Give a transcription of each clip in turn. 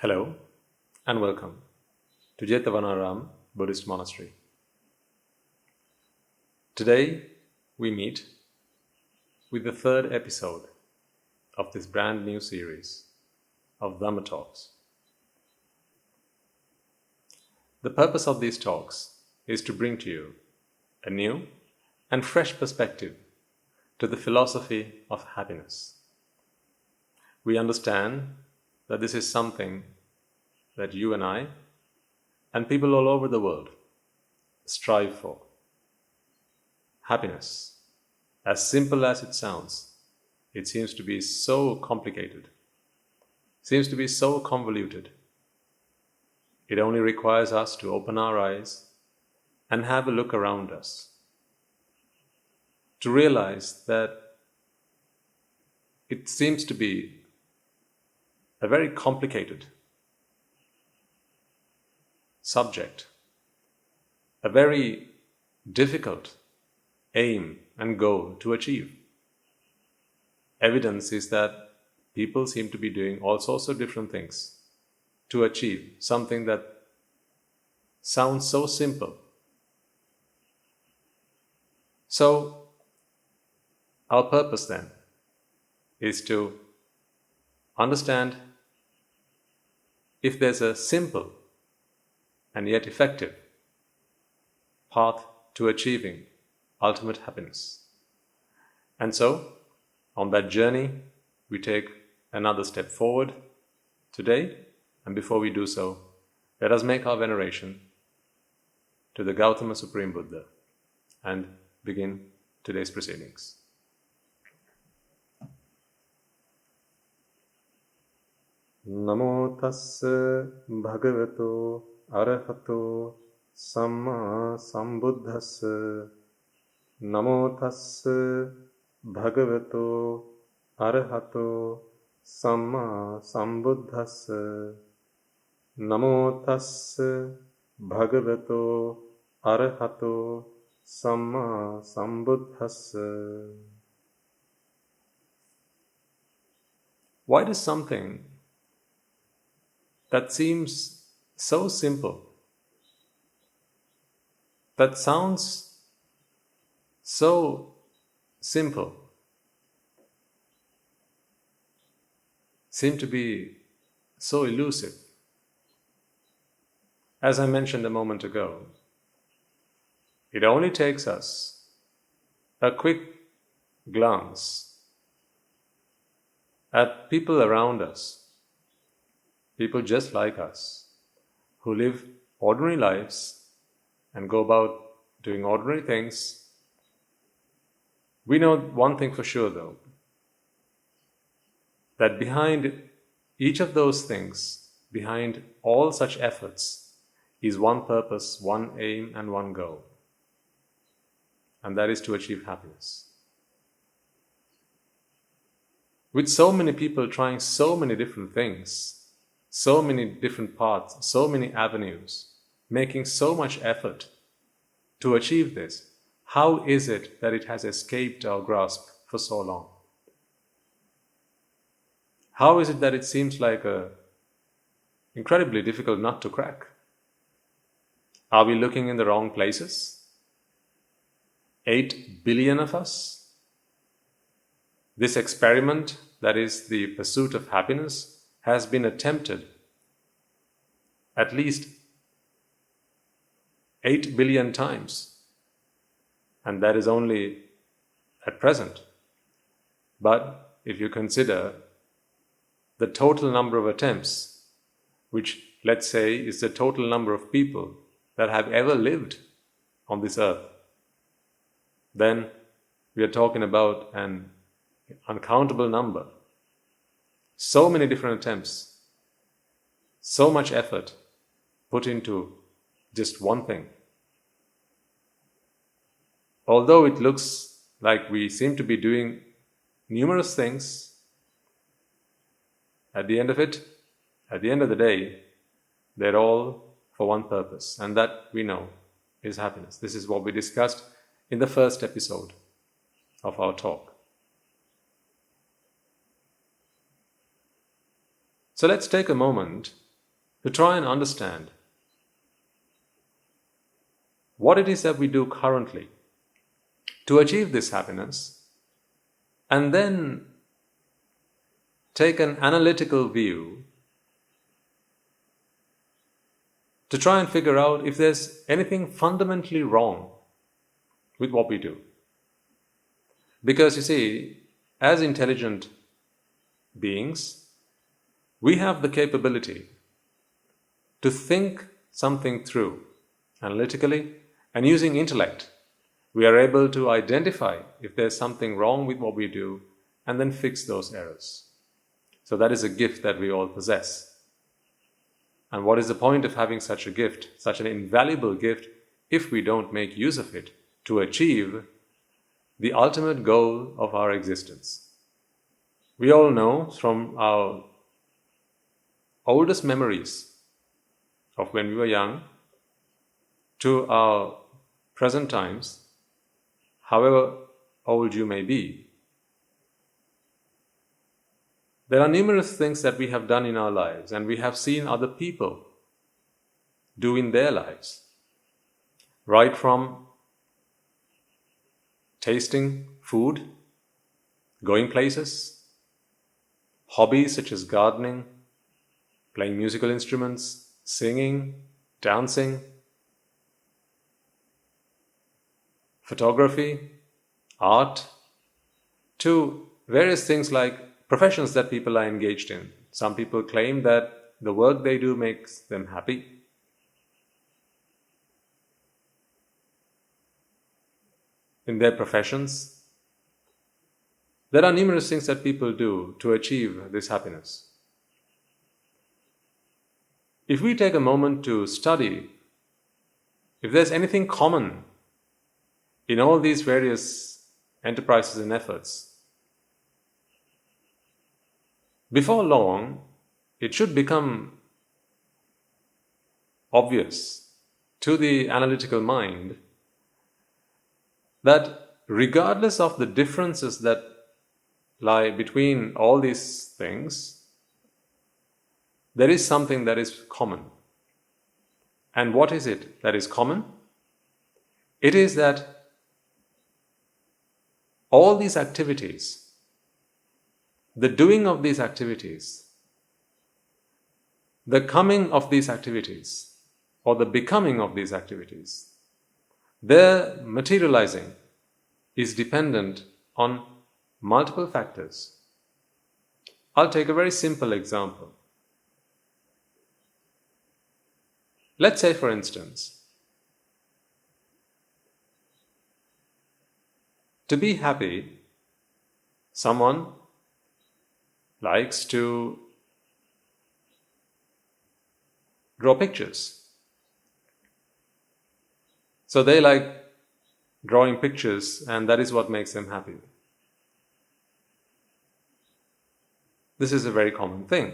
Hello and welcome to Jetavanaram Buddhist Monastery. Today we meet with the third episode of this brand new series of Dhamma Talks. The purpose of these talks is to bring to you a new and fresh perspective to the philosophy of happiness. We understand that this is something that you and I and people all over the world strive for. Happiness, as simple as it sounds, it seems to be so complicated, seems to be so convoluted. It only requires us to open our eyes and have a look around us, to realize that it seems to be a very complicated subject, a very difficult aim and goal to achieve. Evidence is that people seem to be doing all sorts of different things to achieve something that sounds so simple. So, our purpose then is to understand if there's a simple and yet effective path to achieving ultimate happiness. And so, on that journey, we take another step forward today, and before we do so, let us make our veneration to the Gautama Supreme Buddha and begin today's proceedings. Namo tassa bhagavato Arahato Samma Sambuddhassa. Namo tassa bhagavato Arahato Samma Sambuddhassa. Namo tassa bhagavato Arahato Samma Sambuddhassa. Why does something that seems so simple, that sounds so simple, seem to be so elusive? As I mentioned a moment ago, it only takes us a quick glance at people around us, people just like us, who live ordinary lives and go about doing ordinary things. We know one thing for sure though, that behind each of those things, behind all such efforts, is one purpose, one aim and one goal. And that is to achieve happiness. With so many people trying so many different things, so many different paths, so many avenues, making so much effort to achieve this, how is it that it has escaped our grasp for so long? How is it that it seems like a incredibly difficult nut to crack? Are we looking in the wrong places? 8 billion of us? This experiment, that is the pursuit of happiness, has been attempted at least 8 billion times, and that is only at present. But if you consider the total number of attempts, which let's say is the total number of people that have ever lived on this earth, then we are talking about an uncountable number. So many different attempts, so much effort put into just one thing. Although it looks like we seem to be doing numerous things, at the end of the day, they're all for one purpose, and that we know is happiness. This is what we discussed in the first episode of our talk. So let's take a moment to try and understand what it is that we do currently to achieve this happiness, and then take an analytical view to try and figure out if there's anything fundamentally wrong with what we do. Because you see, as intelligent beings, we have the capability to think something through analytically, and using intellect, we are able to identify if there's something wrong with what we do and then fix those errors. So that is a gift that we all possess. And what is the point of having such a gift, such an invaluable gift, if we don't make use of it to achieve the ultimate goal of our existence? We all know from our oldest memories of when we were young to our present times, however old you may be, there are numerous things that we have done in our lives and we have seen other people do in their lives. Right from tasting food, going places, hobbies such as gardening, playing musical instruments, singing, dancing, photography, art, to various things like professions that people are engaged in. Some people claim that the work they do makes them happy. In their professions, there are numerous things that people do to achieve this happiness. If we take a moment to study if there's anything common in all these various enterprises and efforts, before long, it should become obvious to the analytical mind that regardless of the differences that lie between all these things, there is something that is common. And what is it that is common? It is that all these activities, the doing of these activities, the coming of these activities, or the becoming of these activities, their materializing is dependent on multiple factors. I'll take a very simple example. Let's say, for instance, to be happy, someone likes to draw pictures. So they like drawing pictures, and that is what makes them happy. This is a very common thing.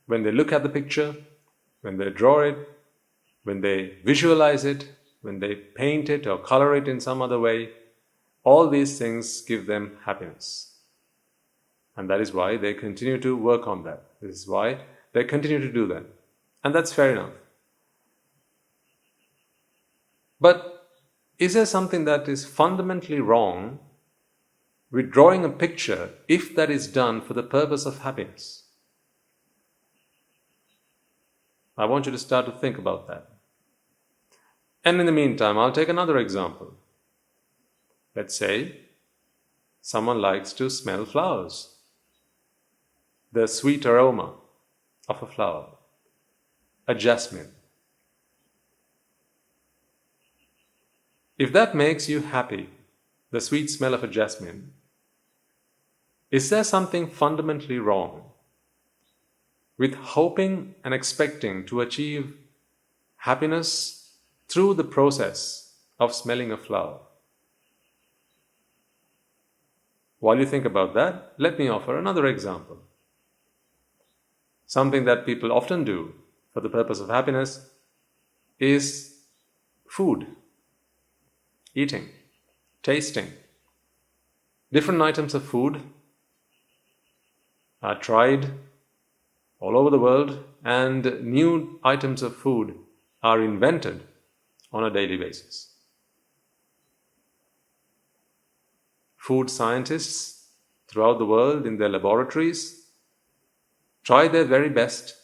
When they look at the picture, when they draw it, when they visualize it, when they paint it or color it in some other way, all these things give them happiness. And that is why they continue to work on that. This is why they continue to do that. And that's fair enough. But is there something that is fundamentally wrong with drawing a picture if that is done for the purpose of happiness? I want you to start to think about that. And in the meantime, I'll take another example. Let's say someone likes to smell flowers, the sweet aroma of a flower, a jasmine. If that makes you happy, the sweet smell of a jasmine, is there something fundamentally wrong with hoping and expecting to achieve happiness through the process of smelling a flower? While you think about that, let me offer another example. Something that people often do for the purpose of happiness is food, eating, tasting. Different items of food are tried all over the world, and new items of food are invented on a daily basis. Food scientists throughout the world in their laboratories try their very best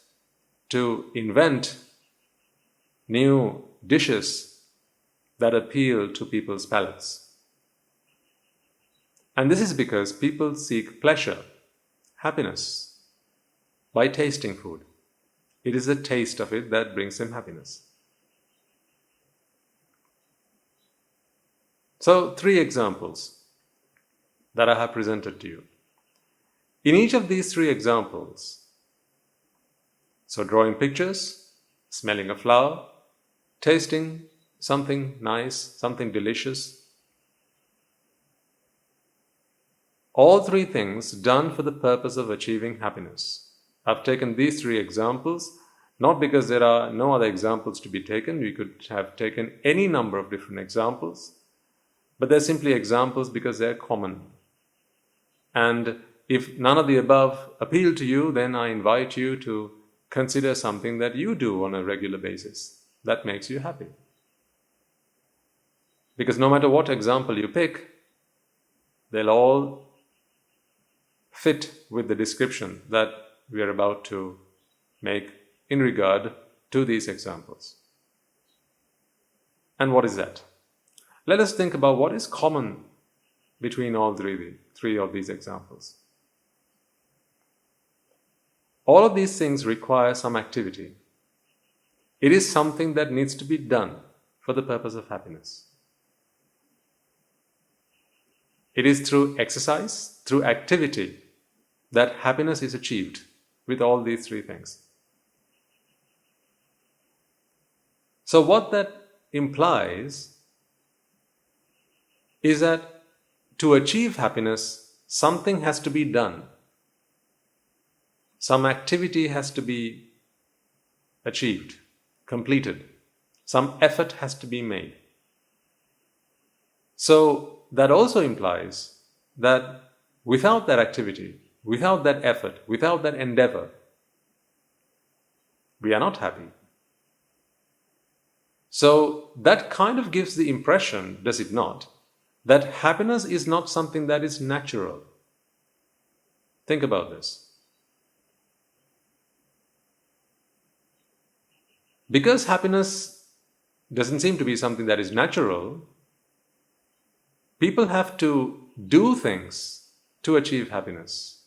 to invent new dishes that appeal to people's palates. And this is because people seek pleasure, happiness, by tasting food. It is the taste of it that brings them happiness. So, 3 examples that I have presented to you. In each of these 3 examples, so drawing pictures, smelling a flower, tasting something nice, something delicious, all 3 things done for the purpose of achieving happiness. I've taken these 3 examples, not because there are no other examples to be taken. We could have taken any number of different examples, but they're simply examples because they're common. And if none of the above appeal to you, then I invite you to consider something that you do on a regular basis that makes you happy. Because no matter what example you pick, they'll all fit with the description that we are about to make in regard to these examples. And what is that? Let us think about what is common between all 3 of these examples. All of these things require some activity. It is something that needs to be done for the purpose of happiness. It is through exercise, through activity, that happiness is achieved with all these 3 things. So what that implies is that to achieve happiness, something has to be done. Some activity has to be achieved, completed. Some effort has to be made. So that also implies that without that activity, without that effort, without that endeavor, we are not happy. So that kind of gives the impression, does it not, that happiness is not something that is natural. Think about this. Because happiness doesn't seem to be something that is natural, people have to do things to achieve happiness.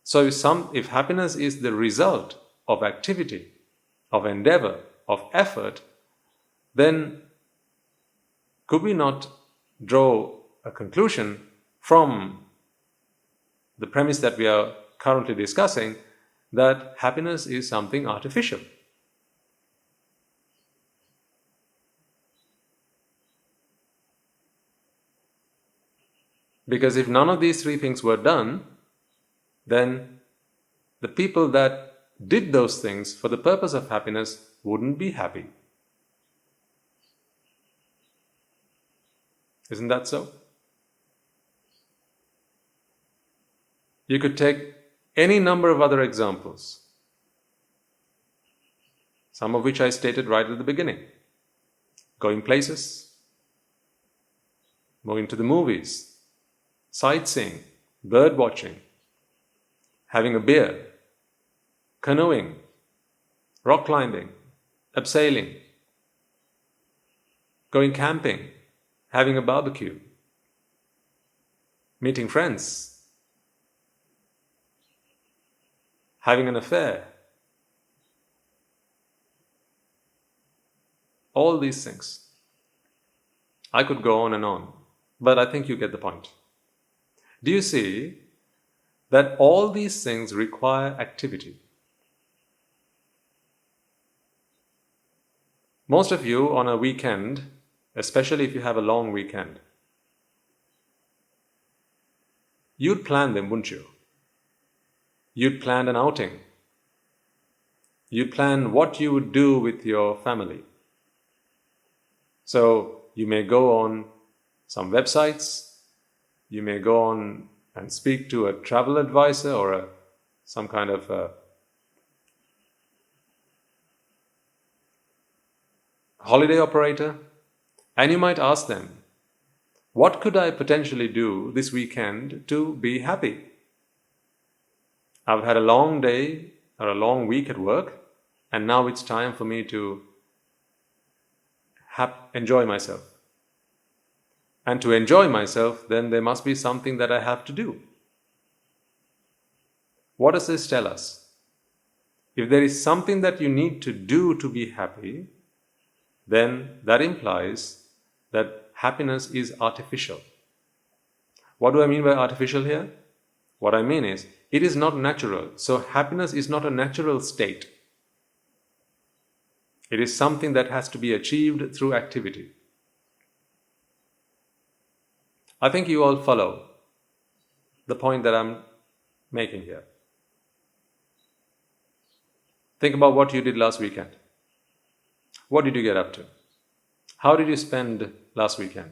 So if happiness is the result of activity, of endeavor, of effort, then could we not draw a conclusion from the premise that we are currently discussing that happiness is something artificial? Because if none of these 3 things were done, then the people that did those things for the purpose of happiness wouldn't be happy. Isn't that so? You could take any number of other examples, some of which I stated right at the beginning. Going places, going to the movies, sightseeing, bird watching, having a beer, canoeing, rock climbing, abseiling, going camping, having a barbecue, meeting friends, having an affair. All these things. I could go on, but I think you get the point. Do you see that all these things require activity? Most of you on a weekend, especially if you have a long weekend, you'd plan them, wouldn't you? You'd plan an outing. You'd plan what you would do with your family. So you may go on some websites, you may go on and speak to a travel advisor or some kind of holiday operator, and you might ask them, what could I potentially do this weekend to be happy? I've had a long day or a long week at work, and now it's time for me to enjoy myself. And to enjoy myself, then there must be something that I have to do. What does this tell us? If there is something that you need to do to be happy, then that implies that happiness is artificial. What do I mean by artificial here? What I mean is, it is not natural. So happiness is not a natural state. It is something that has to be achieved through activity. I think you all follow the point that I'm making here. Think about what you did last weekend. What did you get up to? How did you spend last weekend?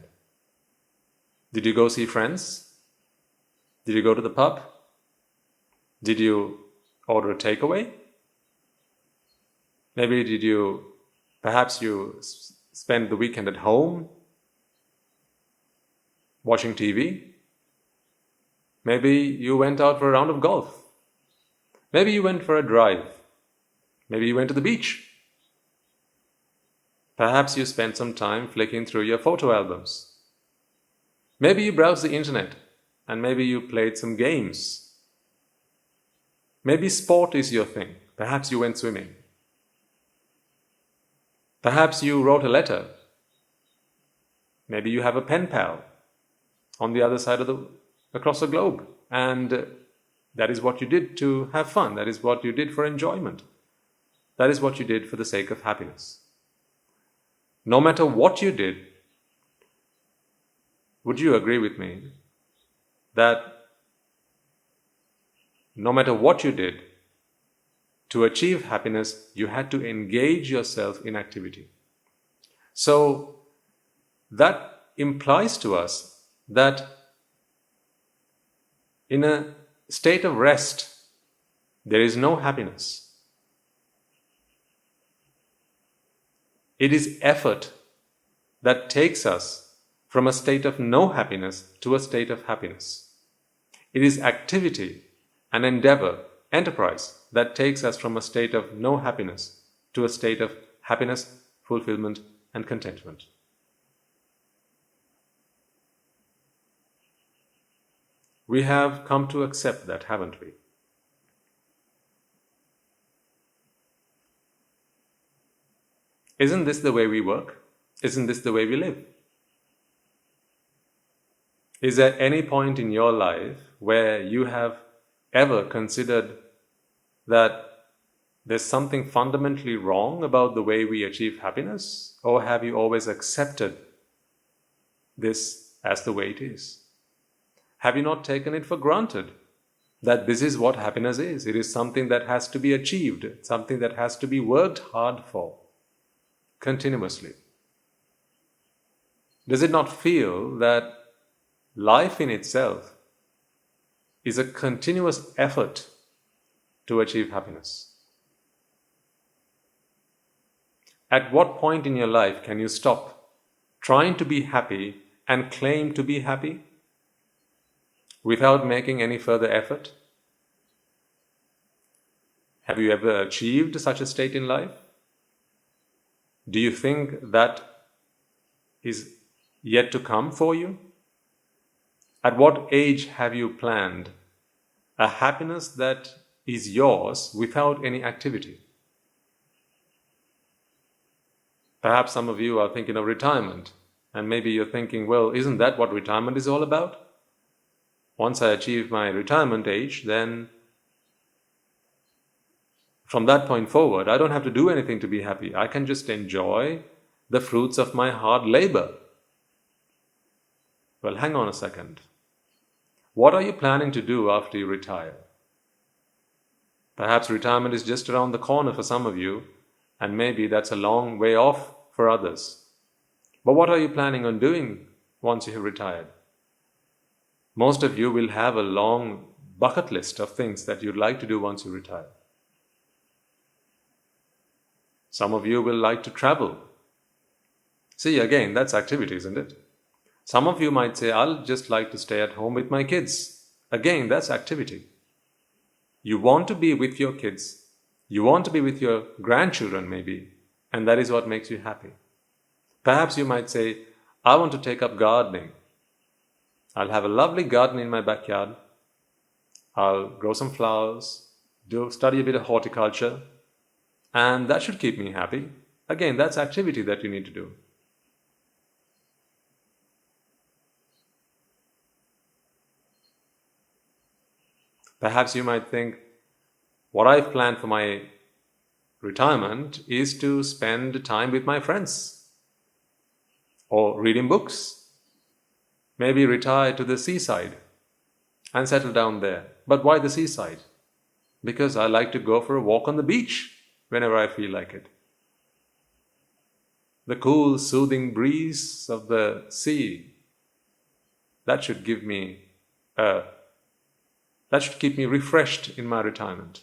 Did you go see friends? Did you go to the pub? Did you order a takeaway? Maybe perhaps you spend the weekend at home watching TV? Maybe you went out for a round of golf. Maybe you went for a drive. Maybe you went to the beach. Perhaps you spent some time flicking through your photo albums. Maybe you browsed the internet, and maybe you played some games. Maybe sport is your thing. Perhaps you went swimming. Perhaps you wrote a letter. Maybe you have a pen pal on the other side across the globe, and that is what you did to have fun. That is what you did for enjoyment. That is what you did for the sake of happiness. No matter what you did, would you agree with me that no matter what you did, to achieve happiness, you had to engage yourself in activity? So that implies to us that in a state of rest, there is no happiness. It is effort that takes us from a state of no happiness to a state of happiness. It is activity and endeavor, enterprise, that takes us from a state of no happiness to a state of happiness, fulfillment, and contentment. We have come to accept that, haven't we? Isn't this the way we work? Isn't this the way we live? Is there any point in your life where you have ever considered that there's something fundamentally wrong about the way we achieve happiness? Or have you always accepted this as the way it is? Have you not taken it for granted that this is what happiness is? It is something that has to be achieved, something that has to be worked hard for continuously. Does it not feel that life in itself is a continuous effort to achieve happiness? At what point in your life can you stop trying to be happy and claim to be happy without making any further effort? Have you ever achieved such a state in life? Do you think that is yet to come for you? At what age have you planned a happiness that is yours without any activity? Perhaps some of you are thinking of retirement, and maybe you're thinking, well, isn't that what retirement is all about? Once I achieve my retirement age, then from that point forward, I don't have to do anything to be happy. I can just enjoy the fruits of my hard labor. Well, hang on a second. What are you planning to do after you retire? Perhaps retirement is just around the corner for some of you, and maybe that's a long way off for others. But what are you planning on doing once you have retired? Most of you will have a long bucket list of things that you'd like to do once you retire. Some of you will like to travel. See, again, that's activity, isn't it? Some of you might say, I'll just like to stay at home with my kids. Again, that's activity. You want to be with your kids. You want to be with your grandchildren, maybe, and that is what makes you happy. Perhaps you might say, I want to take up gardening. I'll have a lovely garden in my backyard. I'll grow some flowers, study a bit of horticulture, and that should keep me happy. Again, that's activity that you need to do. Perhaps you might think, what I've planned for my retirement is to spend time with my friends, or reading books, maybe retire to the seaside and settle down there. But why the seaside? Because I like to go for a walk on the beach whenever I feel like it. The cool, soothing breeze of the sea, that should keep me refreshed in my retirement.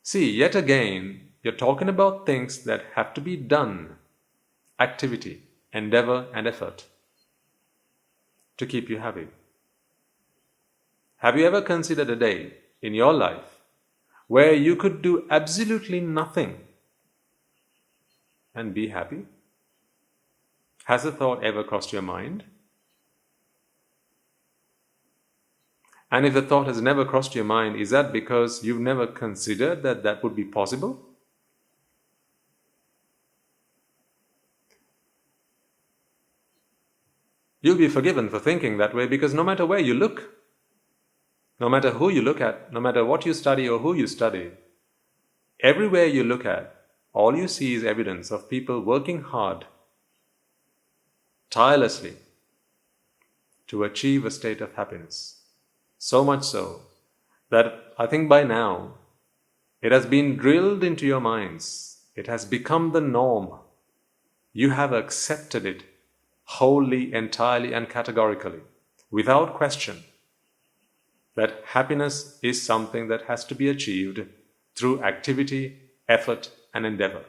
See, yet again, you're talking about things that have to be done, activity, endeavor, and effort to keep you happy. Have you ever considered a day in your life where you could do absolutely nothing and be happy? Has a thought ever crossed your mind? And if the thought has never crossed your mind, is that because you've never considered that that would be possible? You'll be forgiven for thinking that way, because no matter where you look, no matter who you look at, no matter what you study or who you study, everywhere you look at, all you see is evidence of people working hard, tirelessly, to achieve a state of happiness. So much so that I think by now it has been drilled into your minds. It has become the norm. You have accepted it wholly, entirely, and categorically, without question, that happiness is something that has to be achieved through activity, effort, and endeavor.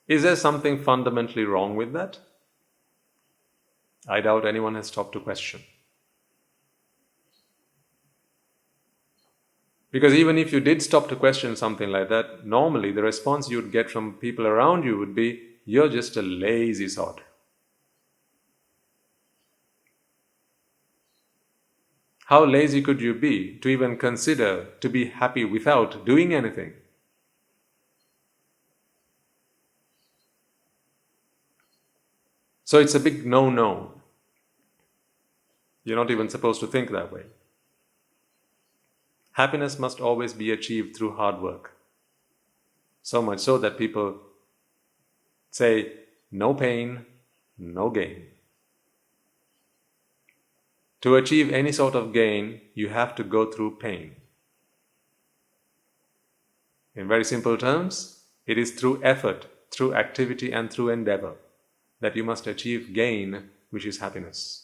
Is there something fundamentally wrong with that? I doubt anyone has stopped to question. Because even if you did stop to question something like that, normally the response you would get from people around you would be, you're just a lazy sod. How lazy could you be to even consider to be happy without doing anything? So it's a big no-no. You're not even supposed to think that way. Happiness must always be achieved through hard work. So much so that people say, no pain, no gain. To achieve any sort of gain, you have to go through pain. In very simple terms, it is through effort, through activity, and through endeavor that you must achieve gain, which is happiness.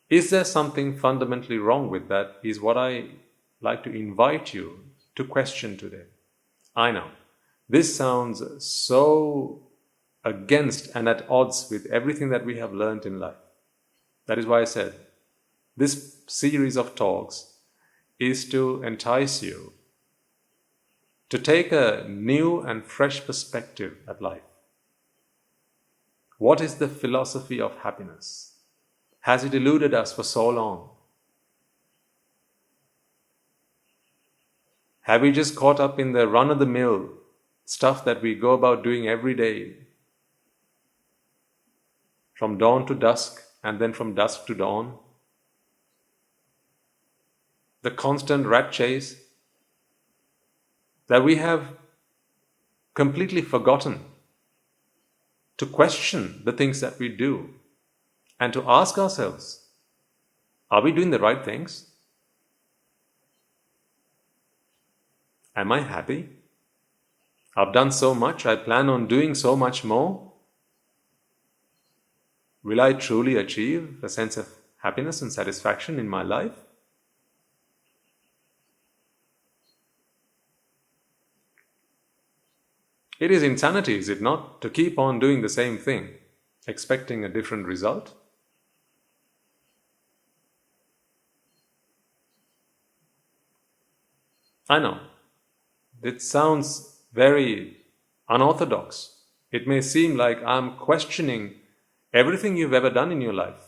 Is there something fundamentally wrong with that? Is what I like to invite you to question today. I know, this sounds so against and at odds with everything that we have learned in life. That is why I said, this series of talks is to entice you to take a new and fresh perspective at life. What is the philosophy of happiness? Has it eluded us for so long? Have we just caught up in the run-of-the-mill stuff that we go about doing every day? From dawn to dusk, and then from dusk to dawn? The constant rat chase that we have completely forgotten to question the things that we do and to ask ourselves, are we doing the right things? Am I happy? I've done so much, I plan on doing so much more. Will I truly achieve a sense of happiness and satisfaction in my life? It is insanity, is it not, to keep on doing the same thing, expecting a different result? I know, it sounds very unorthodox. It may seem like I'm questioning everything you've ever done in your life.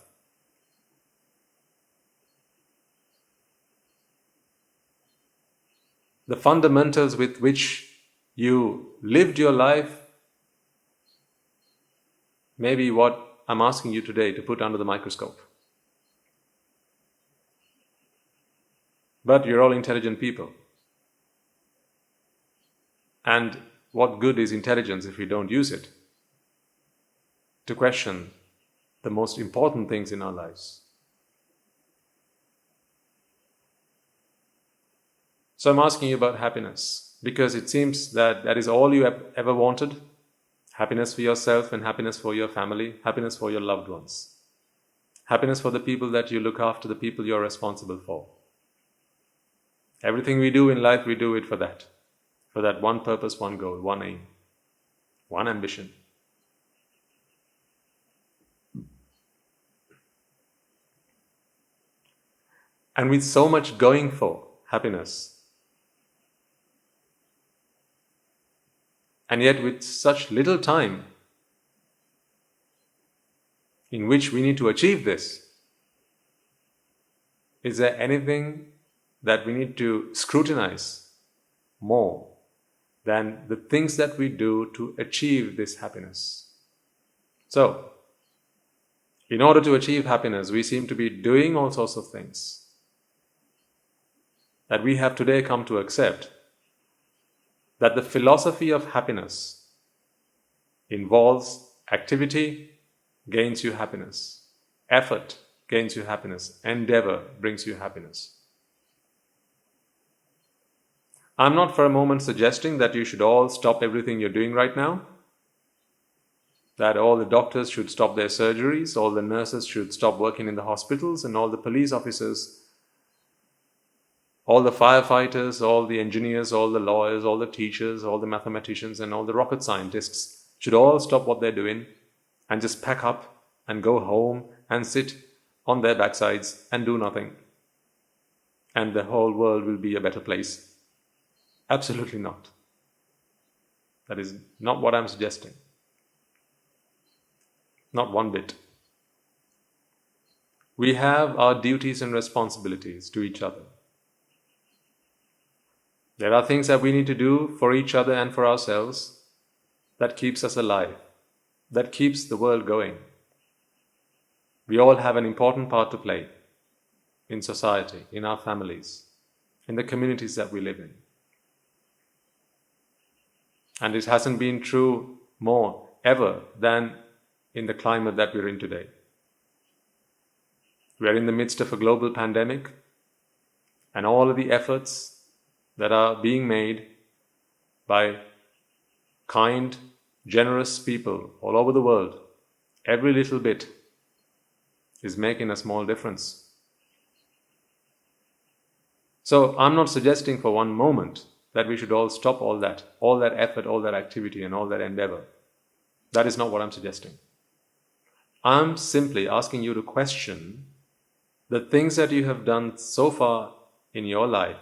The fundamentals with which you lived your life may be what I'm asking you today to put under the microscope. But you're all intelligent people. And what good is intelligence if we don't use it to question the most important things in our lives? So I'm asking you about happiness, because it seems that that is all you have ever wanted. Happiness for yourself and happiness for your family, happiness for your loved ones. Happiness for the people that you look after, the people you're responsible for. Everything we do in life, we do it for that one purpose, one goal, one aim, one ambition. And with so much going for happiness, and yet with such little time in which we need to achieve this, is there anything that we need to scrutinize more than the things that we do to achieve this happiness? So, in order to achieve happiness, we seem to be doing all sorts of things that we have today come to accept that the philosophy of happiness involves activity gains you happiness, effort gains you happiness, endeavor brings you happiness. I'm not for a moment suggesting that you should all stop everything you're doing right now, that all the doctors should stop their surgeries, all the nurses should stop working in the hospitals, and all the police officers, all the firefighters, all the engineers, all the lawyers, all the teachers, all the mathematicians, and all the rocket scientists should all stop what they're doing and just pack up and go home and sit on their backsides and do nothing. And the whole world will be a better place. Absolutely not. That is not what I'm suggesting. Not one bit. We have our duties and responsibilities to each other. There are things that we need to do for each other and for ourselves that keeps us alive, that keeps the world going. We all have an important part to play in society, in our families, in the communities that we live in. And it hasn't been true more ever than in the climate that we're in today. We are in the midst of a global pandemic, and all of the efforts that are being made by kind, generous people all over the world, every little bit is making a small difference. So I'm not suggesting for one moment that we should all stop all that effort, all that activity, and all that endeavor. That is not what I'm suggesting. I'm simply asking you to question the things that you have done so far in your life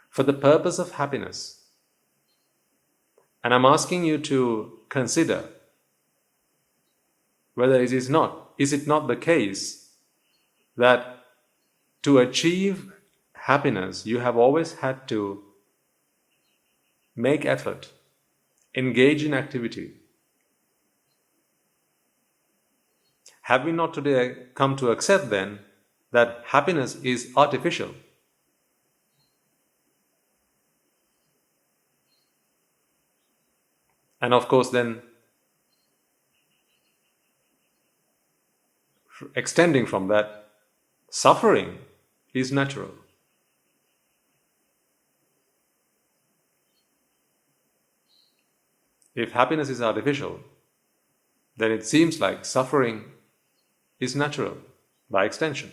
for the purpose of happiness. And I'm asking you to consider whether is it not the case that to achieve happiness, you have always had to make effort, engage in activity. Have we not today come to accept then that happiness is artificial? And of course then, extending from that, suffering is natural. If happiness is artificial, then it seems like suffering is natural by extension.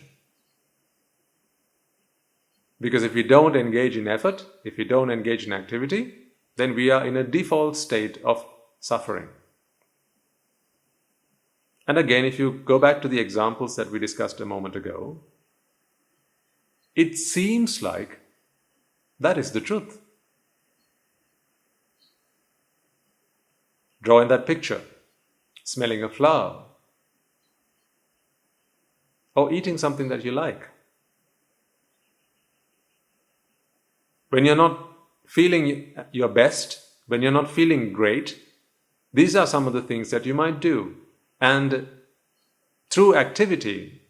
Because if we don't engage in effort, if we don't engage in activity, then we are in a default state of suffering. And again, if you go back to the examples that we discussed a moment ago, it seems like that is the truth. Drawing that picture, smelling a flower, or eating something that you like. When you're not feeling your best, when you're not feeling great, these are some of the things that you might do. And through activity,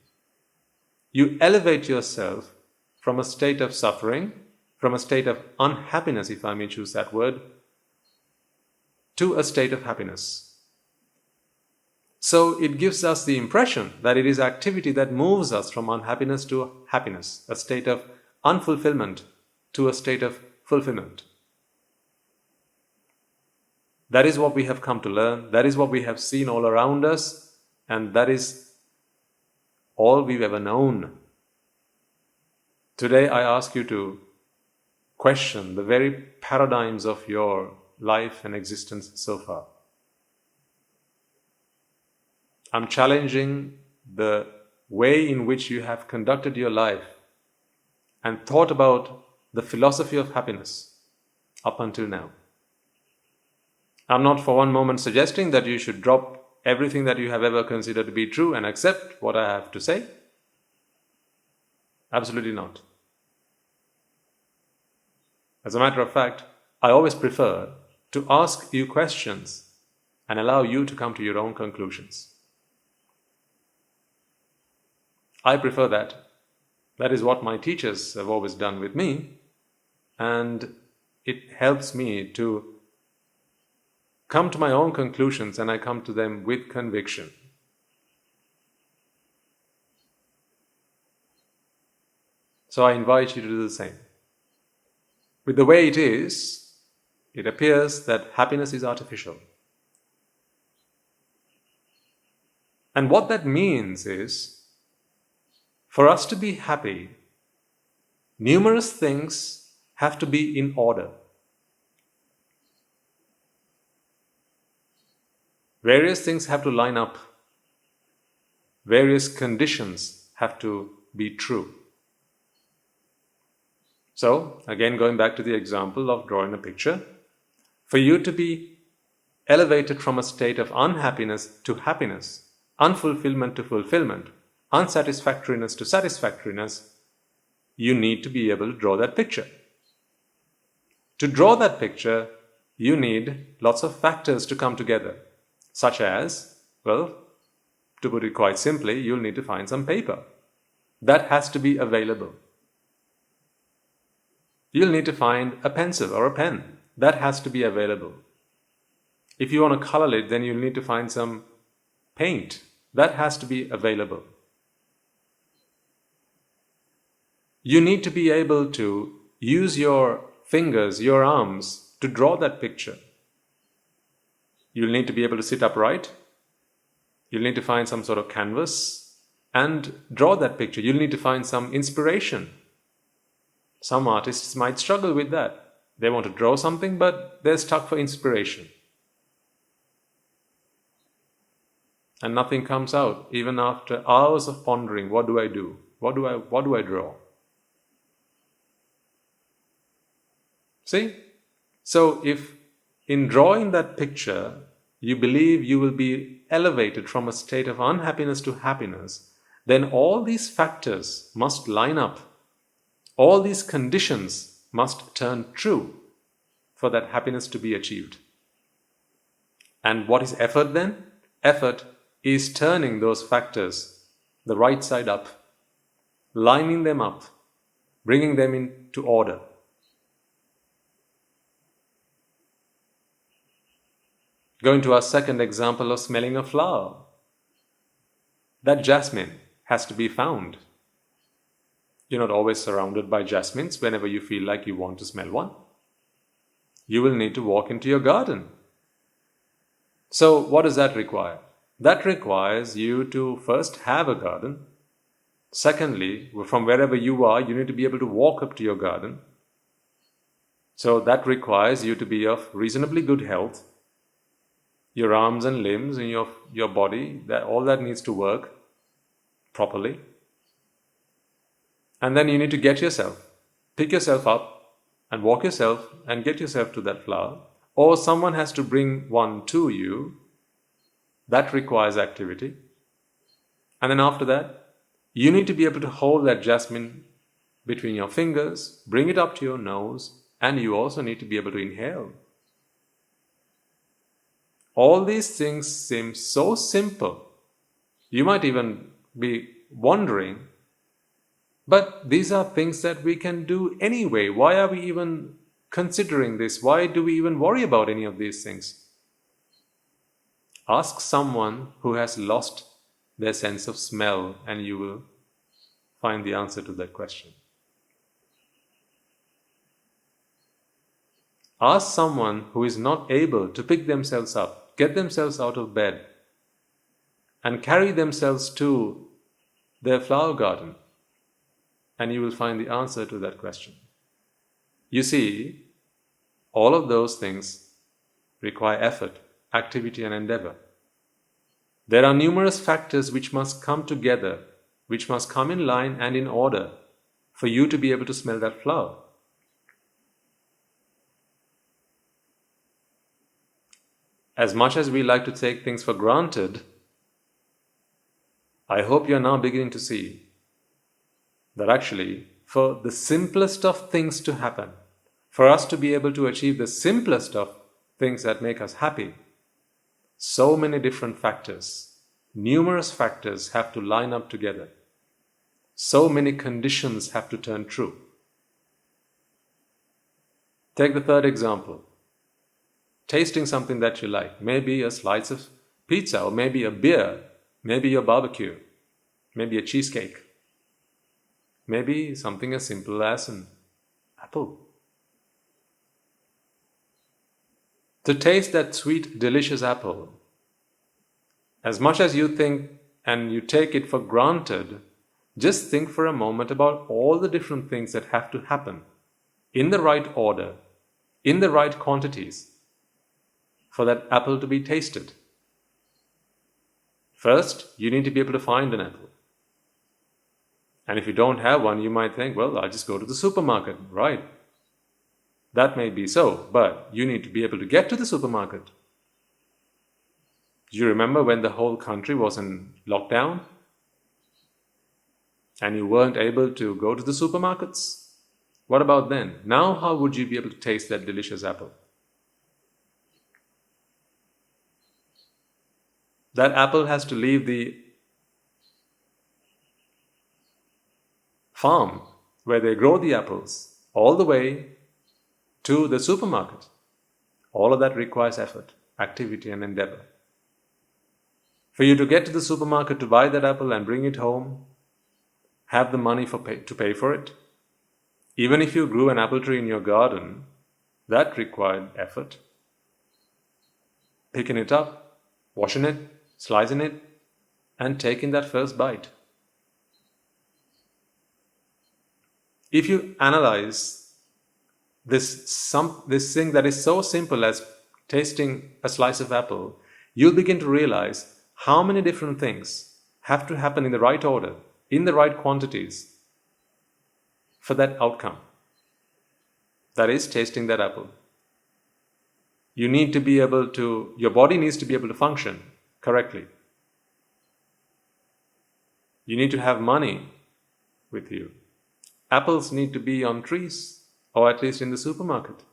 you elevate yourself from a state of suffering, from a state of unhappiness, if I may choose that word, to a state of happiness. So it gives us the impression that it is activity that moves us from unhappiness to happiness, a state of unfulfillment to a state of fulfillment. That is what we have come to learn, that is what we have seen all around us, and that is all we've ever known. Today I ask you to question the very paradigms of your life and existence so far. I'm challenging the way in which you have conducted your life and thought about the philosophy of happiness up until now. I'm not for one moment suggesting that you should drop everything that you have ever considered to be true and accept what I have to say. Absolutely not. As a matter of fact, I always prefer to ask you questions and allow you to come to your own conclusions. I prefer that. That is what my teachers have always done with me, and it helps me to come to my own conclusions, and I come to them with conviction. So I invite you to do the same. With the way it is, it appears that happiness is artificial. And what that means is, for us to be happy, numerous things have to be in order. Various things have to line up. Various conditions have to be true. So, again going back to the example of drawing a picture, for you to be elevated from a state of unhappiness to happiness, unfulfillment to fulfillment, unsatisfactoriness to satisfactoriness, you need to be able to draw that picture. To draw that picture, you need lots of factors to come together, such as, well, to put it quite simply, you'll need to find some paper. That has to be available. You'll need to find a pencil or a pen. That has to be available. If you want to color it, then you'll need to find some paint. That has to be available. You need to be able to use your fingers, your arms, to draw that picture. You'll need to be able to sit upright. You'll need to find some sort of canvas and draw that picture. You'll need to find some inspiration. Some artists might struggle with that. They want to draw something, but they're stuck for inspiration. And nothing comes out, even after hours of pondering, what do I do? What do I draw? See? So if in drawing that picture, you believe you will be elevated from a state of unhappiness to happiness, then all these factors must line up. All these conditions must turn true for that happiness to be achieved. And what is effort then? Effort is turning those factors the right side up, lining them up, bringing them into order. Going to our second example of smelling a flower. That jasmine has to be found. You're not always surrounded by jasmines whenever you feel like you want to smell one. You will need to walk into your garden. So what does that require? That requires you to first have a garden. Secondly, from wherever you are, you need to be able to walk up to your garden. So that requires you to be of reasonably good health. Your arms and limbs and your body, all that needs to work properly. And then you need to pick yourself up and walk yourself and get yourself to that flower. Or someone has to bring one to you. That requires activity. And then after that, you need to be able to hold that jasmine between your fingers, bring it up to your nose, and you also need to be able to inhale. All these things seem so simple. You might even be wondering, but these are things that we can do anyway. Why are we even considering this? Why do we even worry about any of these things? Ask someone who has lost their sense of smell and you will find the answer to that question. Ask someone who is not able to pick themselves up, get themselves out of bed and carry themselves to their flower garden, and you will find the answer to that question. You see, all of those things require effort, activity and endeavor. There are numerous factors which must come together, which must come in line and in order for you to be able to smell that flower. As much as we like to take things for granted, I hope you are now beginning to see that actually, for the simplest of things to happen, for us to be able to achieve the simplest of things that make us happy, so many different factors, numerous factors have to line up together. So many conditions have to turn true. Take the third example. Tasting something that you like, maybe a slice of pizza, or maybe a beer, maybe your barbecue, maybe a cheesecake, maybe something as simple as an apple. To taste that sweet, delicious apple, as much as you think and you take it for granted, just think for a moment about all the different things that have to happen in the right order, in the right quantities, for that apple to be tasted. First, you need to be able to find an apple. And if you don't have one, you might think, well, I'll just go to the supermarket, right? That may be so, but you need to be able to get to the supermarket. Do you remember when the whole country was in lockdown? And you weren't able to go to the supermarkets? What about then? Now how would you be able to taste that delicious apple? That apple has to leave the farm where they grow the apples all the way to the supermarket. All of that requires effort, activity and endeavor. For you to get to the supermarket to buy that apple and bring it home, have the money to pay for it, even if you grew an apple tree in your garden, that required effort. Picking it up, washing it, slicing it, and taking that first bite. If you analyze this thing that is so simple as tasting a slice of apple, you'll begin to realize how many different things have to happen in the right order, in the right quantities, for that outcome. That is tasting that apple. You need to be able to, your body needs to be able to function correctly. You need to have money with you. Apples need to be on trees, or at least in the supermarket.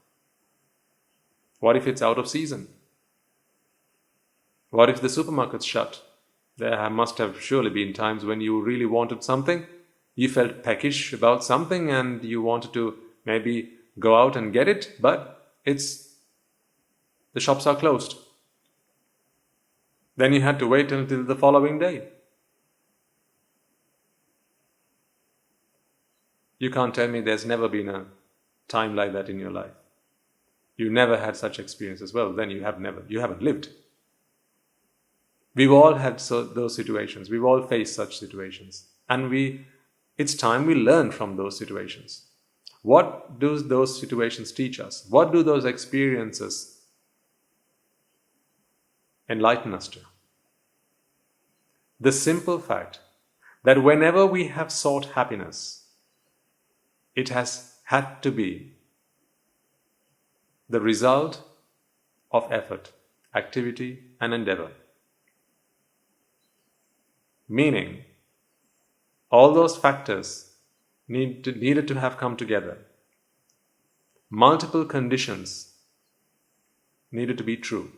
What if it's out of season? What if the supermarket's shut? There must have surely been times when you really wanted something, you felt peckish about something and you wanted to maybe go out and get it, but the shops are closed. Then you had to wait until the following day. You can't tell me there's never been a time like that in your life. You never had such experience as well. Then you haven't lived. We've all had those situations. We've all faced such situations. And it's time we learn from those situations. What do those situations teach us? What do those experiences enlighten us to? The simple fact that whenever we have sought happiness, it has had to be the result of effort, activity, and endeavor. Meaning, all those factors needed to have come together. Multiple conditions needed to be true.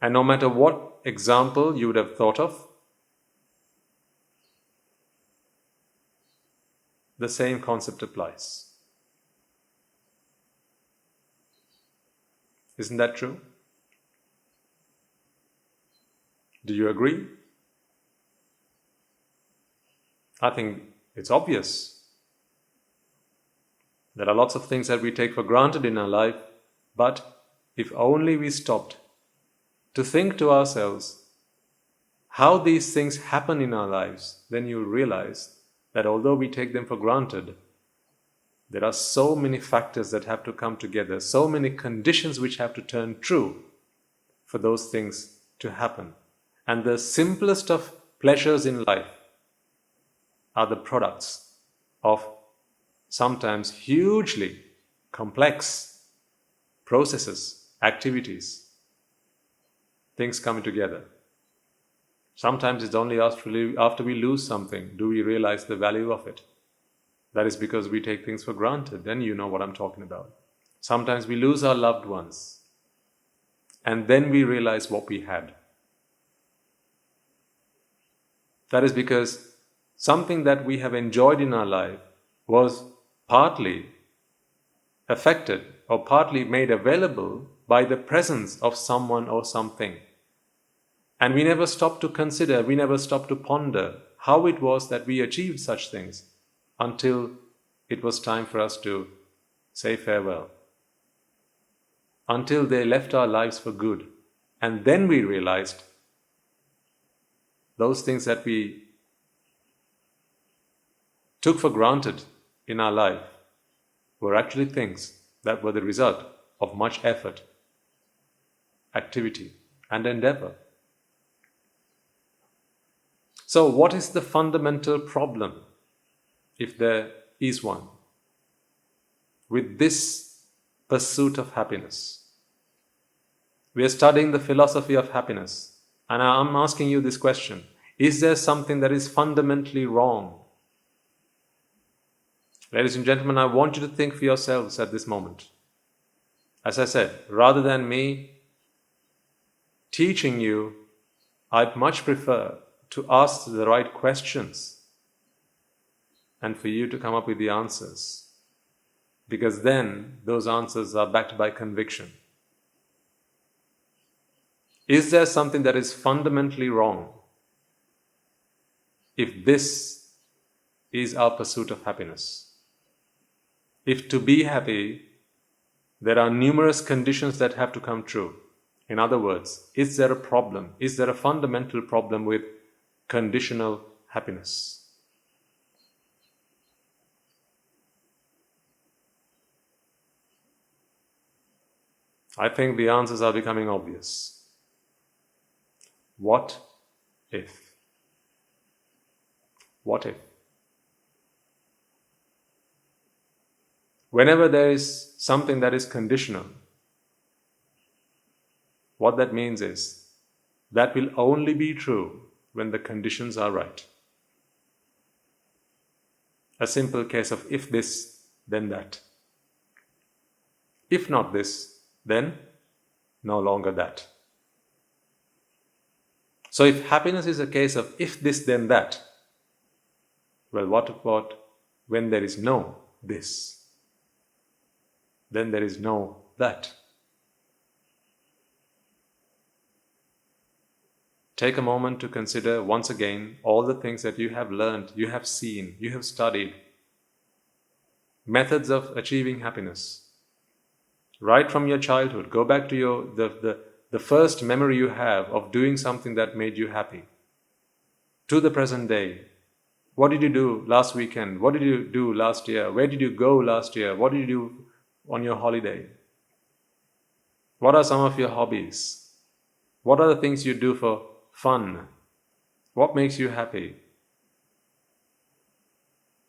And no matter what example you would have thought of, the same concept applies. Isn't that true? Do you agree? I think it's obvious. There are lots of things that we take for granted in our life, but if only we stopped to think to ourselves how these things happen in our lives, then you realize that although we take them for granted, there are so many factors that have to come together, so many conditions which have to turn true for those things to happen. And the simplest of pleasures in life are the products of sometimes hugely complex processes, activities, things coming together. Sometimes it's only after we lose something do we realize the value of it. That is because we take things for granted. Then you know what I'm talking about. Sometimes we lose our loved ones, and then we realize what we had. That is because something that we have enjoyed in our life was partly affected or partly made available by the presence of someone or something. And we never stopped to consider, we never stopped to ponder how it was that we achieved such things until it was time for us to say farewell. Until they left our lives for good. And then we realized those things that we took for granted in our life were actually things that were the result of much effort, activity, and endeavor. So, what is the fundamental problem, if there is one, with this pursuit of happiness? We are studying the philosophy of happiness. And I'm asking you this question. Is there something that is fundamentally wrong? Ladies and gentlemen, I want you to think for yourselves at this moment. As I said, rather than me teaching you, I'd much prefer to ask the right questions and for you to come up with the answers. Because then those answers are backed by conviction. Is there something that is fundamentally wrong if this is our pursuit of happiness? If to be happy, there are numerous conditions that have to come true. In other words, is there a problem? Is there a fundamental problem with conditional happiness? I think the answers are becoming obvious. What if? What if? Whenever there is something that is conditional, what that means is that will only be true when the conditions are right. A simple case of if this, then that. If not this, then no longer that. So if happiness is a case of if this, then that, well, what about when there is no this? Then there is no that. Take a moment to consider once again all the things that you have learned, you have seen, you have studied. Methods of achieving happiness. Right from your childhood, go back to the first memory you have of doing something that made you happy, to the present day. What did you do last weekend? What did you do last year? Where did you go last year? What did you do on your holiday? What are some of your hobbies? What are the things you do for fun? What makes you happy?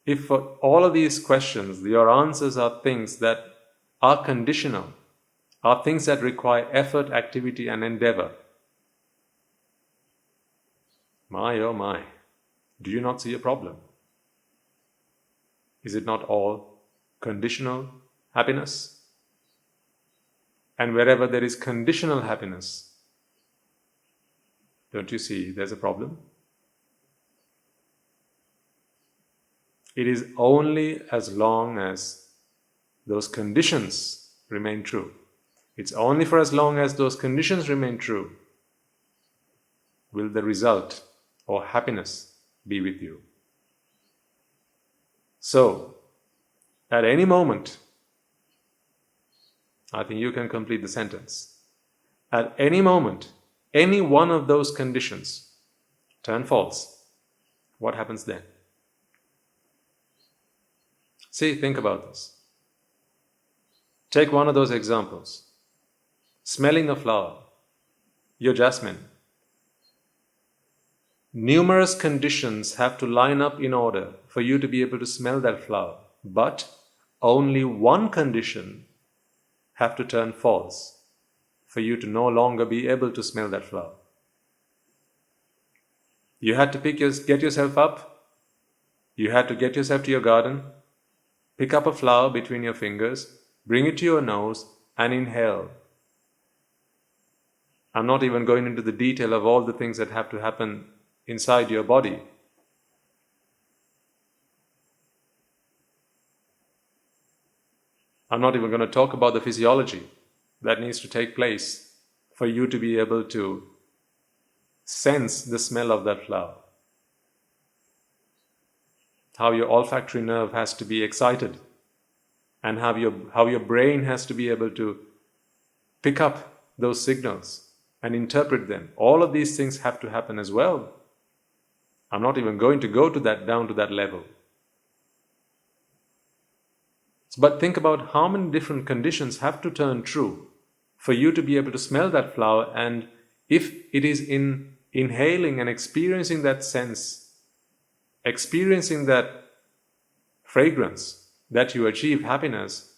If for all of these questions, your answers are things that are conditional, are things that require effort, activity, and endeavor, my oh my, do you not see a problem? Is it not all conditional happiness? And wherever there is conditional happiness, don't you see there's a problem? It is only as long as those conditions remain true. It's only for as long as those conditions remain true will the result or happiness be with you. So, at any moment, I think you can complete the sentence. At any moment, any one of those conditions turn false. What happens then? See, think about this. Take one of those examples. Smelling a flower, your jasmine. Numerous conditions have to line up in order for you to be able to smell that flower, but only one condition have to turn false for you to no longer be able to smell that flower. You had to get yourself up, you had to get yourself to your garden, pick up a flower between your fingers, bring it to your nose and inhale. I'm not even going into the detail of all the things that have to happen inside your body. I'm not even going to talk about the physiology that needs to take place for you to be able to sense the smell of that flower. How your olfactory nerve has to be excited, and how your brain has to be able to pick up those signals and interpret them. All of these things have to happen as well. I'm not even going to go down to that level. But think about how many different conditions have to turn true for you to be able to smell that flower, and if it is in inhaling and experiencing that sense, experiencing that fragrance, that you achieve happiness,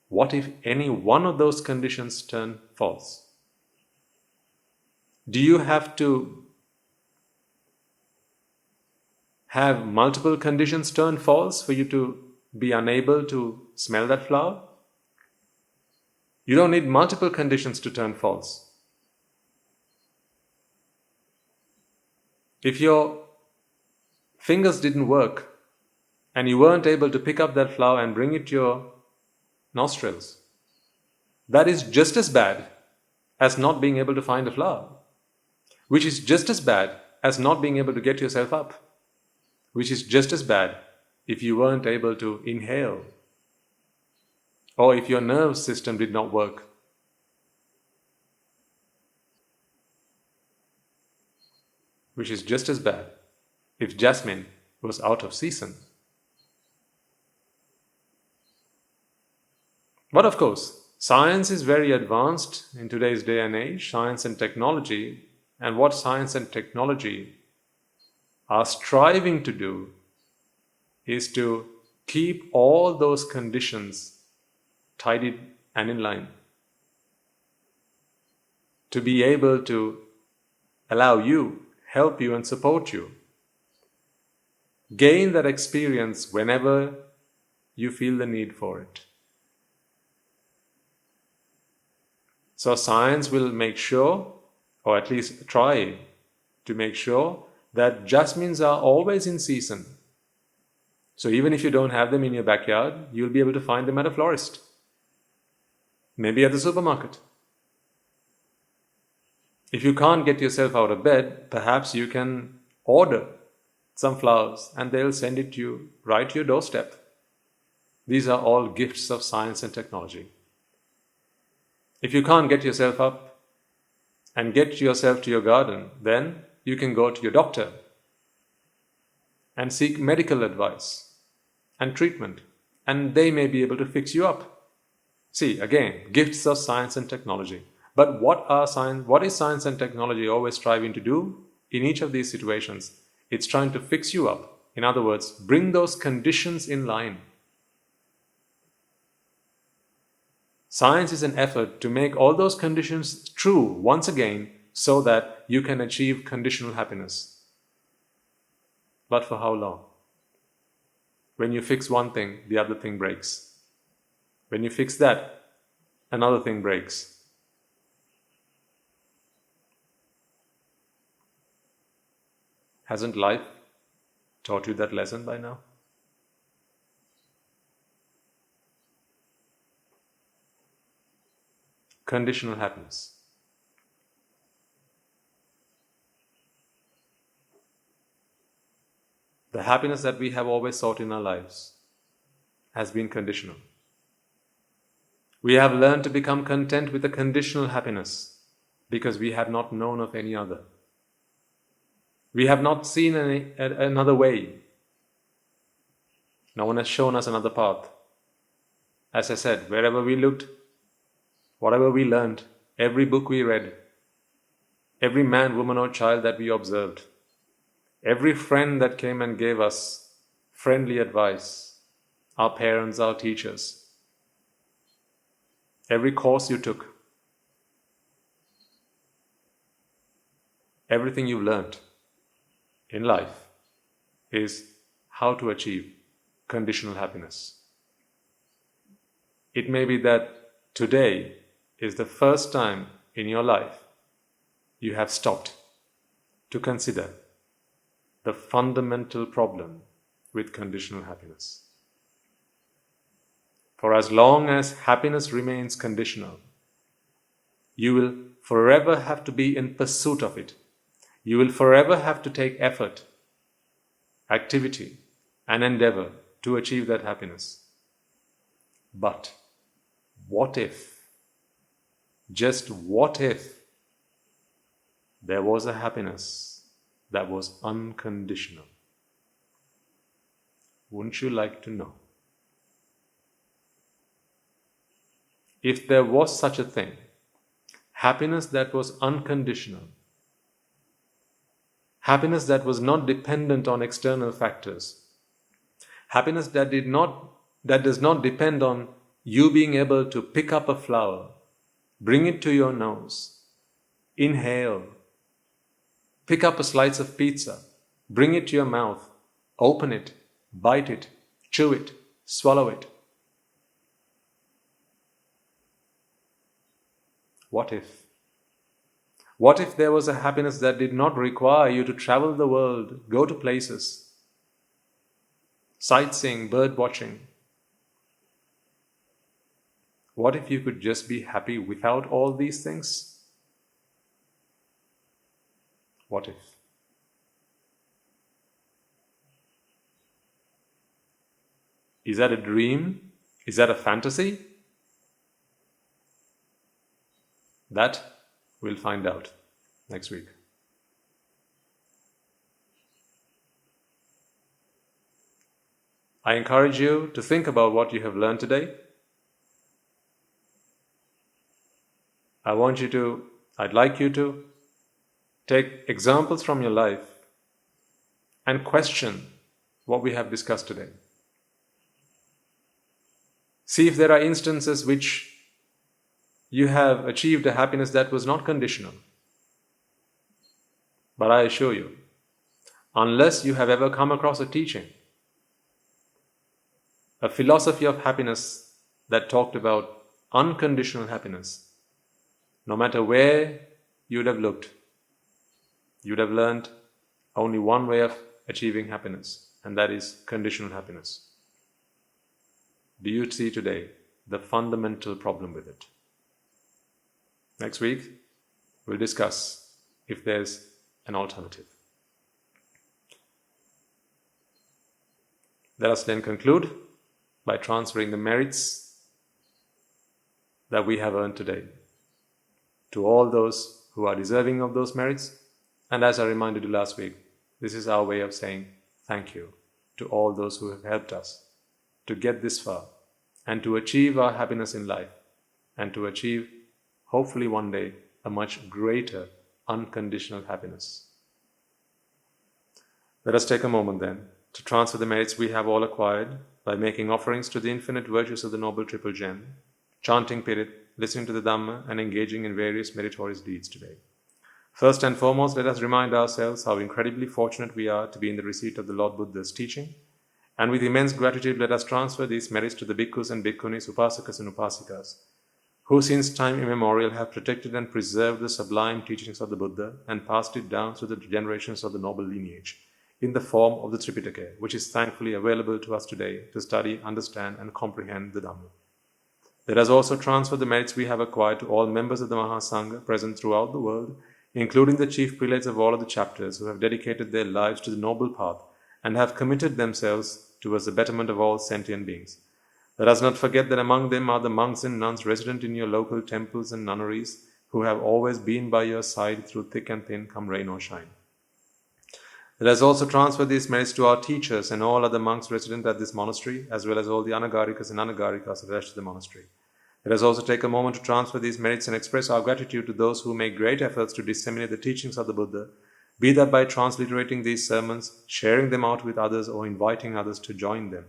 what if any one of those conditions turn false? Do you have to have multiple conditions turn false for you to be unable to smell that flower? You don't need multiple conditions to turn false. If your fingers didn't work and you weren't able to pick up that flower and bring it to your nostrils, that is just as bad as not being able to find a flower, which is just as bad as not being able to get yourself up, which is just as bad if you weren't able to inhale, or if your nerve system did not work. Which is just as bad if jasmine was out of season. But of course, science is very advanced in today's day and age, science and technology, and what science and technology are striving to do is to keep all those conditions tidied and in line, to be able to allow you, help you and support you gain that experience whenever you feel the need for it. So science will make sure, or at least try to make sure, that jasmines are always in season. So even if you don't have them in your backyard, you'll be able to find them at a florist, maybe at the supermarket. If you can't get yourself out of bed, perhaps you can order some flowers and they'll send it to you right to your doorstep. These are all gifts of science and technology. If you can't get yourself up and get yourself to your garden, then you can go to your doctor and seek medical advice and treatment, and they may be able to fix you up. See, again, gifts of science and technology. But what is science and technology always striving to do in each of these situations? It's trying to fix you up. In other words, bring those conditions in line. Science is an effort to make all those conditions true once again so that you can achieve conditional happiness. But for how long? When you fix one thing, the other thing breaks. When you fix that, another thing breaks. Hasn't life taught you that lesson by now? Conditional happiness. The happiness that we have always sought in our lives has been conditional. We have learned to become content with a conditional happiness because we have not known of any other. We have not seen another way. No one has shown us another path. As I said, wherever we looked, whatever we learned, every book we read, every man, woman or child that we observed, every friend that came and gave us friendly advice, our parents, our teachers, every course you took, everything you've learned in life is how to achieve conditional happiness. It may be that today is the first time in your life you have stopped to consider the fundamental problem with conditional happiness. For as long as happiness remains conditional, you will forever have to be in pursuit of it. You will forever have to take effort, activity, and endeavor to achieve that happiness. But what if, just what if, there was a happiness that was unconditional? Wouldn't you like to know? If there was such a thing, happiness that was unconditional, happiness that was not dependent on external factors, happiness that does not depend on you being able to pick up a flower, bring it to your nose, inhale, pick up a slice of pizza, bring it to your mouth, open it, bite it, chew it, swallow it. What if? What if there was a happiness that did not require you to travel the world, go to places, sightseeing, bird watching? What if you could just be happy without all these things? What if? Is that a dream? Is that a fantasy? That we'll find out next week. I encourage you to think about what you have learned today. I'd like you to take examples from your life and question what we have discussed today. See if there are instances which you have achieved a happiness that was not conditional. But I assure you, unless you have ever come across a teaching, a philosophy of happiness that talked about unconditional happiness, no matter where you would have looked, you would have learned only one way of achieving happiness, and that is conditional happiness. Do you see today the fundamental problem with it? Next week, we'll discuss if there's an alternative. Let us then conclude by transferring the merits that we have earned today to all those who are deserving of those merits. And as I reminded you last week, this is our way of saying thank you to all those who have helped us to get this far and to achieve our happiness in life and to achieve, hopefully one day, a much greater unconditional happiness. Let us take a moment then to transfer the merits we have all acquired by making offerings to the infinite virtues of the Noble Triple Gem, chanting Pirit, listening to the Dhamma, and engaging in various meritorious deeds today. First and foremost, let us remind ourselves how incredibly fortunate we are to be in the receipt of the Lord Buddha's teaching, and with immense gratitude let us transfer these merits to the bhikkhus and bhikkhunis, upasakas and upasikas, who since time immemorial have protected and preserved the sublime teachings of the Buddha and passed it down through the generations of the noble lineage in the form of the Tripitaka, which is thankfully available to us today to study, understand and comprehend the Dhamma. Let us also transfer the merits we have acquired to all members of the Mahasangha present throughout the world, including the chief prelates of all of the chapters who have dedicated their lives to the noble path and have committed themselves towards the betterment of all sentient beings. Let us not forget that among them are the monks and nuns resident in your local temples and nunneries who have always been by your side through thick and thin, come rain or shine. Let us also transfer these merits to our teachers and all other monks resident at this monastery, as well as all the anagarikas and anagarikas attached to the monastery. Let us also take a moment to transfer these merits and express our gratitude to those who make great efforts to disseminate the teachings of the Buddha, be that by transliterating these sermons, sharing them out with others, or inviting others to join them.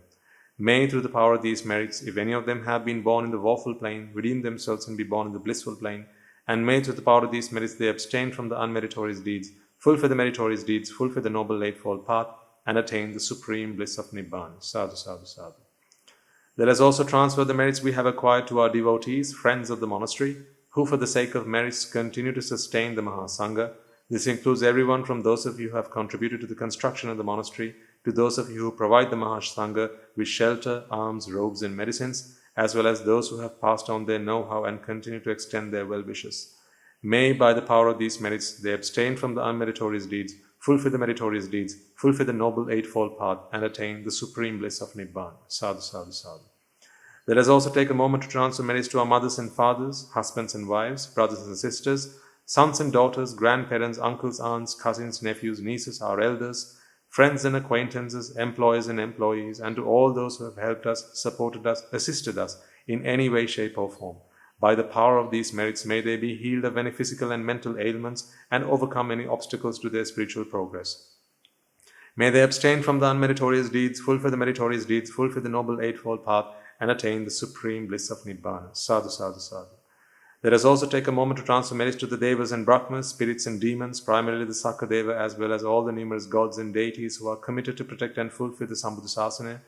May, through the power of these merits, if any of them have been born in the woeful plane, redeem themselves and be born in the blissful plane, and may, through the power of these merits, they abstain from the unmeritorious deeds, fulfill the meritorious deeds, fulfill the Noble Eightfold Path, and attain the supreme bliss of Nibbana. Sadhu, sadhu, sadhu. Let us also transfer the merits we have acquired to our devotees, friends of the monastery, who for the sake of merits continue to sustain the Mahasangha. This includes everyone from those of you who have contributed to the construction of the monastery, to those of you who provide the Mahasangha with shelter, alms, robes and medicines, as well as those who have passed on their know-how and continue to extend their well-wishes. May, by the power of these merits, they abstain from the unmeritorious deeds, fulfill the meritorious deeds, fulfill the Noble Eightfold Path, and attain the supreme bliss of Nibbana. Sadhu, sadhu, sadhu. Let us also take a moment to transfer merits to our mothers and fathers, husbands and wives, brothers and sisters, sons and daughters, grandparents, uncles, aunts, cousins, nephews, nieces, our elders, friends and acquaintances, employers and employees, and to all those who have helped us, supported us, assisted us in any way, shape or form. By the power of these merits, may they be healed of any physical and mental ailments and overcome any obstacles to their spiritual progress. May they abstain from the unmeritorious deeds, fulfill the meritorious deeds, fulfill the Noble Eightfold Path, and attain the supreme bliss of Nibbana. Sadhu, sadhu, sadhu. Let us also take a moment to transfer merits to the Devas and Brahmas, spirits and demons, primarily the Sakadeva, as well as all the numerous gods and deities who are committed to protect and fulfill the Sambuddhasasana.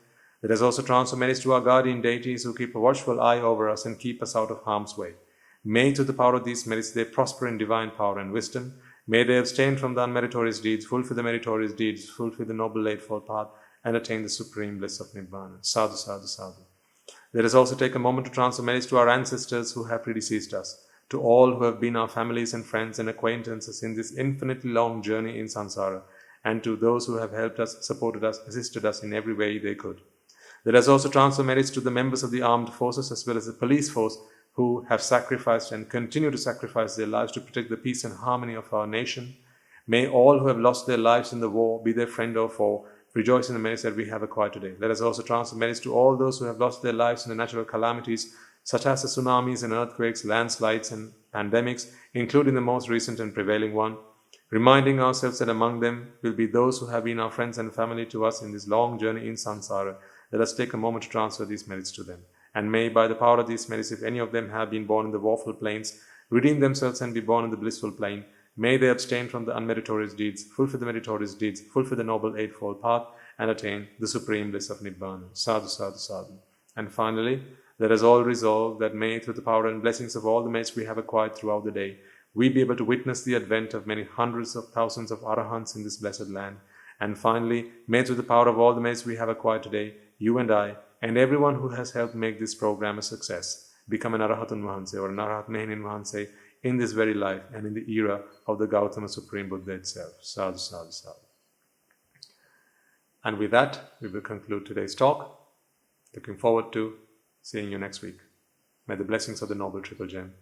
Let us also transfer merits to our guardian deities who keep a watchful eye over us and keep us out of harm's way. May, through the power of these merits, they prosper in divine power and wisdom. May they abstain from the unmeritorious deeds, fulfill the meritorious deeds, fulfill the Noble Eightfold Path, and attain the supreme bliss of Nibbana. Sadhu, sadhu, sadhu. Let us also take a moment to transfer merits to our ancestors who have predeceased us, to all who have been our families and friends and acquaintances in this infinitely long journey in samsara, and to those who have helped us, supported us, assisted us in every way they could. Let us also transfer merits to the members of the armed forces as well as the police force who have sacrificed and continue to sacrifice their lives to protect the peace and harmony of our nation. May all who have lost their lives in the war, be their friend or foe, rejoice in the merits that we have acquired today. Let us also transfer merits to all those who have lost their lives in the natural calamities such as the tsunamis and earthquakes, landslides and pandemics, including the most recent and prevailing one, reminding ourselves that among them will be those who have been our friends and family to us in this long journey in samsara. Let us take a moment to transfer these merits to them. And may, by the power of these merits, if any of them have been born in the woeful planes, redeem themselves and be born in the blissful plane. May they abstain from the unmeritorious deeds, fulfill the meritorious deeds, fulfill the Noble Eightfold Path, and attain the supreme bliss of Nibbana. Sadhu, sadhu, sadhu. And finally, let us all resolve that may, through the power and blessings of all the merits we have acquired throughout the day, we be able to witness the advent of many hundreds of thousands of Arahants in this blessed land. And finally, may, through the power of all the merits we have acquired today, you and I, and everyone who has helped make this program a success, become an Arahatun Vahanse or an Arahat Mehenin Vahanse in this very life and in the era of the Gautama Supreme Buddha itself. Sadhu, sadhu, sadhu. And with that, we will conclude today's talk. Looking forward to seeing you next week. May the blessings of the Noble Triple Gem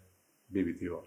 be with you all.